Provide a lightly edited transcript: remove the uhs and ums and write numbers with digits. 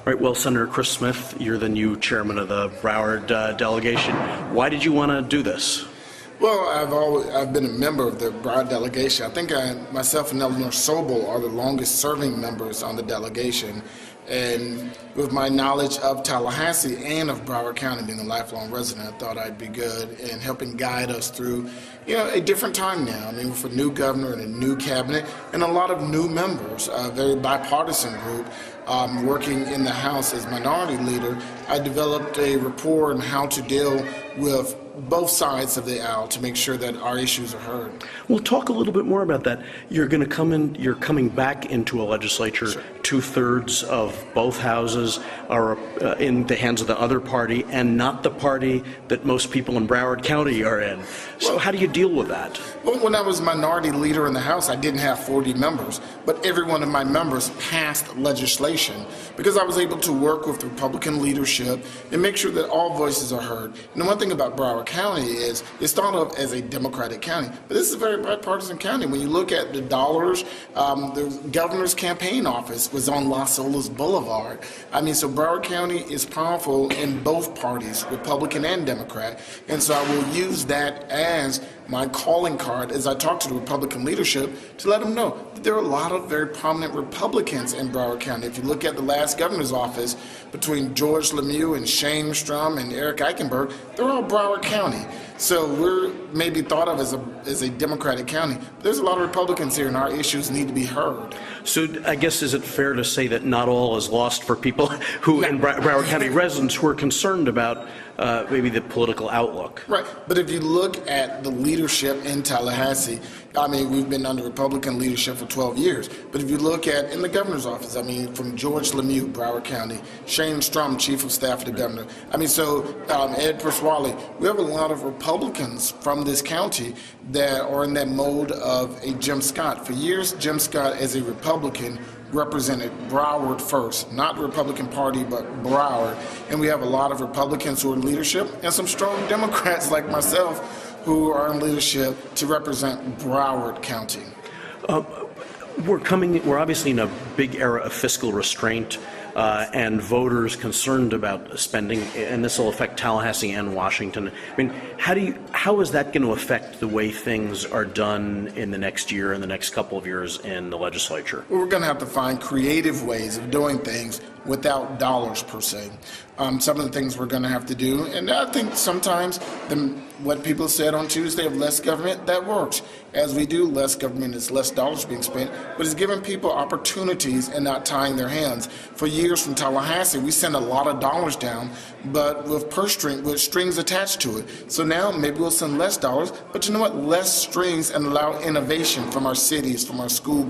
Right. Well, Senator Chris Smith, you're the new chairman of the Broward delegation. Why did you want to do this? Well, I've been a member of the Broward delegation. I think myself and Eleanor Sobel are the longest serving members on the delegation. And with my knowledge of Tallahassee and of Broward County, being a lifelong resident, I thought I'd be good in helping guide us through, a different time now. I mean, with a new governor and a new cabinet and a lot of new members, a very bipartisan group. Working in the House as minority leader, I developed a rapport on how to deal with both sides of the aisle to make sure that our issues are heard. Well, talk a little bit more about that. You're going to come in. You're coming back into a legislature. Sure. 2/3 of both houses are in the hands of the other party, and not the party that most people in Broward County are in. So, how do you deal with that? Well, when I was minority leader in the House, I didn't have 40 members, but every one of my members passed legislation because I was able to work with Republican leadership and make sure that all voices are heard. And the one thing about Broward County is it's thought of as a Democratic county, but this is a very bipartisan county. When you look at the dollars, the governor's campaign office was on Las Olas Boulevard. I mean, so Broward County is powerful in both parties, Republican and Democrat, and so I will use that as my calling card as I talk to the Republican leadership to let them know that there are a lot of very prominent Republicans in Broward County. If you look at the last governor's office between George Lemieux and Shane Strum and Eric Eichenberg, they're all Broward County. So we're maybe thought of as a Democratic county, but there's a lot of Republicans here and our issues need to be heard. So I guess, is it fair to say that not all is lost for people who, in Broward County residents, who are concerned about maybe the political outlook? Right, but if you look at the leadership in Tallahassee, I mean, we've been under Republican leadership for 12 years, but if you look at in the governor's office, I mean, from George Lemieux, Broward County, Shane Strum, chief of staff to the governor, I mean, so Ed Perswally, we have a lot of Republicans from this county that are in that mode of a Jim Scott. For years, Jim Scott, as a Republican, represented Broward first, not the Republican Party, but Broward. And we have a lot of Republicans who are in leadership and some strong Democrats like myself who are in leadership to represent Broward County. We're obviously in a big era of fiscal restraint and voters concerned about spending, and this will affect Tallahassee and Washington. I mean, how is that going to affect the way things are done in the next year and the next couple of years in the legislature? Well, we're going to have to find creative ways of doing things without dollars per se. Some of the things we're going to have to do, and I think sometimes what people said on Tuesday of less government, that works. As we do less government, it's less dollars being spent, but it's giving people opportunities and not tying their hands. For years from Tallahassee, we sent a lot of dollars down, but with strings attached to it. So now maybe we'll send less dollars, but you know what? Less strings and allow innovation from our cities, from our school